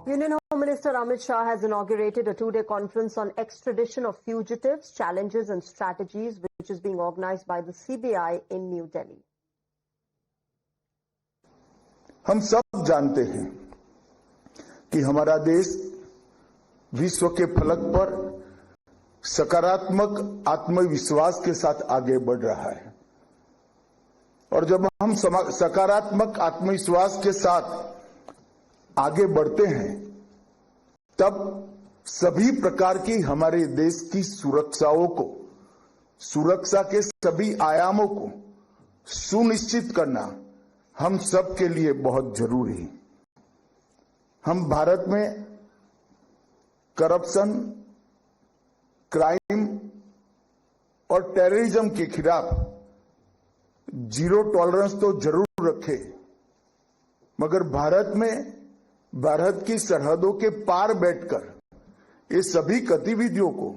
Union Home Minister Amit Shah has inaugurated a two-day conference on extradition of fugitives, challenges and strategies, which is being organized by the CBI in New Delhi. हम सब जानते हैं कि हमारा देश विश्व के फलक पर सकारात्मक आत्मविश्वास के साथ आगे बढ़ रहा है और जब हम सकारात्मक आत्मविश्वास के साथ आगे बढ़ते हैं तब सभी प्रकार की हमारे देश की सुरक्षा के सभी आयामों को सुनिश्चित करना हम सब के लिए बहुत जरूरी है। हम भारत में करप्शन, क्राइम और टेररिज्म के खिलाफ जीरो टॉलरेंस तो जरूर रखें, मगर भारत की सरहदों के पार बैठकर ये सभी गतिविधियों को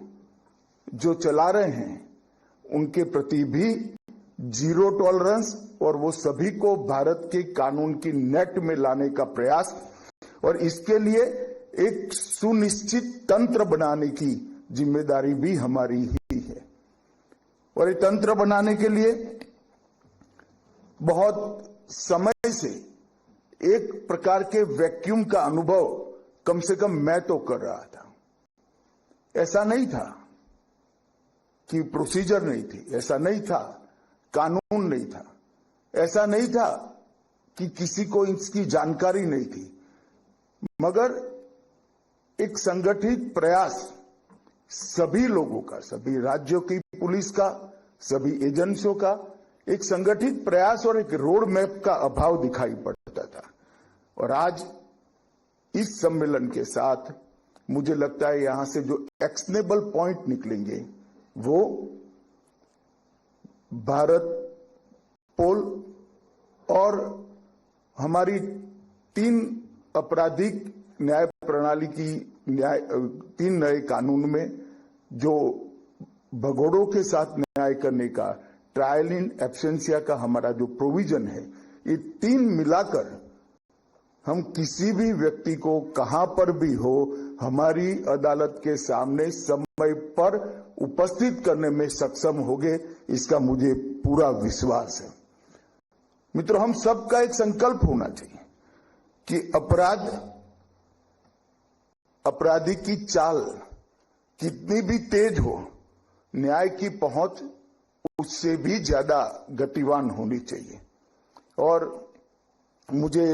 जो चला रहे हैं उनके प्रति भी जीरो टॉलरेंस और वो सभी को भारत के कानून की नेट में लाने का प्रयास और इसके लिए एक सुनिश्चित तंत्र बनाने की जिम्मेदारी भी हमारी ही है। और ये तंत्र बनाने के लिए बहुत समय से एक प्रकार के वैक्यूम का अनुभव कम से कम मैं तो कर रहा था। ऐसा नहीं था कि प्रोसीजर नहीं थी, ऐसा नहीं था कानून नहीं था, ऐसा नहीं था कि किसी को इसकी जानकारी नहीं थी, मगर एक संगठित प्रयास सभी लोगों का, सभी राज्यों की पुलिस का, सभी एजेंसियों का एक संगठित प्रयास और एक रोड मैप का अभाव दिखाई पड़ता था। और आज इस सम्मेलन के साथ मुझे लगता है यहां से जो एक्शनेबल पॉइंट निकलेंगे वो भारत पोल और हमारी 3 आपराधिक न्याय प्रणाली की 3 नए कानून में जो भगोड़ों के साथ न्याय करने का ट्रायल इन एब्सेंसिया का हमारा जो प्रोविजन है, ये 3 मिलाकर हम किसी भी व्यक्ति को कहां पर भी हो हमारी अदालत के सामने समय पर उपस्थित करने में सक्षम होंगे, इसका मुझे पूरा विश्वास है। मित्रों, हम सबका एक संकल्प होना चाहिए कि अपराधी की चाल कितनी भी तेज हो, न्याय की पहुंच उससे भी ज्यादा गतिवान होनी चाहिए। और मुझे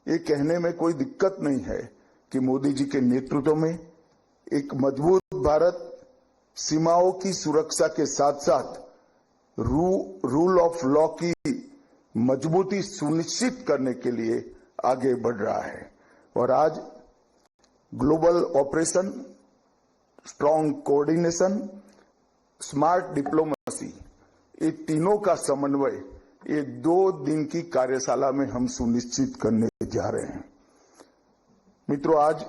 ये कहने में कोई दिक्कत नहीं है कि मोदी जी के नेतृत्व में एक मजबूत भारत सीमाओं की सुरक्षा के साथ साथ रूल ऑफ लॉ की मजबूती सुनिश्चित करने के लिए आगे बढ़ रहा है। और आज global operation, strong coordination, smart diplomacy, ये तीनों का समन्वय ये 2 दिन की कार्यशाला में हम सुनिश्चित करने जा रहे हैं। मित्रों, आज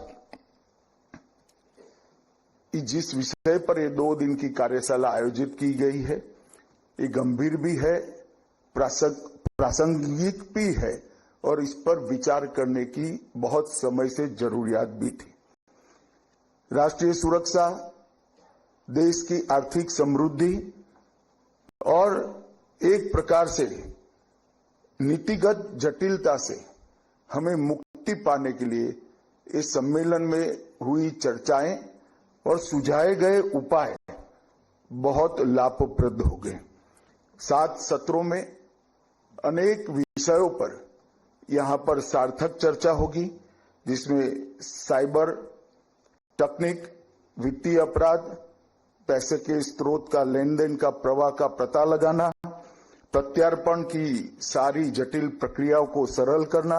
जिस विषय पर ये 2 दिन की कार्यशाला आयोजित की गई है, ये गंभीर भी है, प्रासंगिक भी है और इस पर विचार करने की बहुत समय से जरूरियात भी थी। राष्ट्रीय सुरक्षा, देश की आर्थिक समृद्धि और एक प्रकार से नीतिगत जटिलता से हमें मुक्ति पाने के लिए इस सम्मेलन में हुई चर्चाएं और सुझाए गए उपाय बहुत लाभप्रद हो गए। 7 सत्रों में अनेक विषयों पर यहां पर सार्थक चर्चा होगी, जिसमें साइबर तकनीक, वित्तीय अपराध, पैसे के स्रोत का लेन देन का प्रवाह का पता लगाना, प्रत्यार्पण की सारी जटिल प्रक्रियाओं को सरल करना,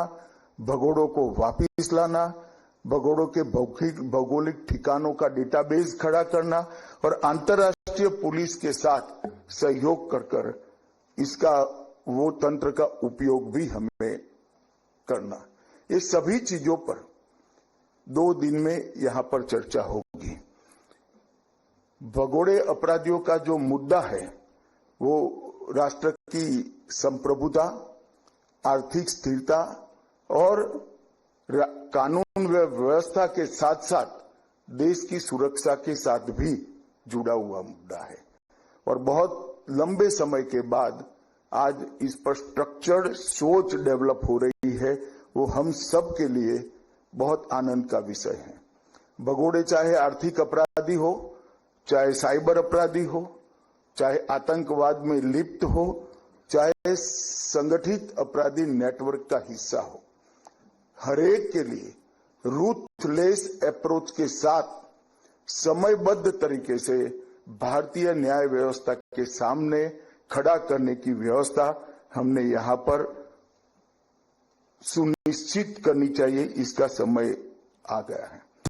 भगोड़ों को वापस लाना, भगोड़ों के भौगोलिक ठिकानों का डेटाबेस खड़ा करना और अंतर्राष्ट्रीय पुलिस के साथ सहयोग कर इसका वो तंत्र का उपयोग भी हमें करना। ये सभी चीजों पर 2 दिन में यहां पर चर्चा होगी। भगोड़े अपराधियों का जो मुद्दा है वो राष्ट्र की संप्रभुता, आर्थिक स्थिरता और कानून व्यवस्था के साथ साथ देश की सुरक्षा के साथ भी जुड़ा हुआ मुद्दा है और बहुत लंबे समय के बाद आज इस पर स्ट्रक्चर्ड सोच डेवलप हो रही है। वो हम सब के लिए बहुत आनंद का विषय है। भगोड़े चाहे आर्थिक अपराधी हो, चाहे साइबर अपराधी हो, चाहे आतंकवाद में लिप्त हो, चाहे संगठित अपराधी नेटवर्क का हिस्सा हो, हरेक के लिए रूथलेस अप्रोच के साथ समयबद्ध तरीके से भारतीय न्याय व्यवस्था के सामने खड़ा करने की व्यवस्था हमने यहां पर सुनिश्चित करनी चाहिए। इसका समय आ गया है।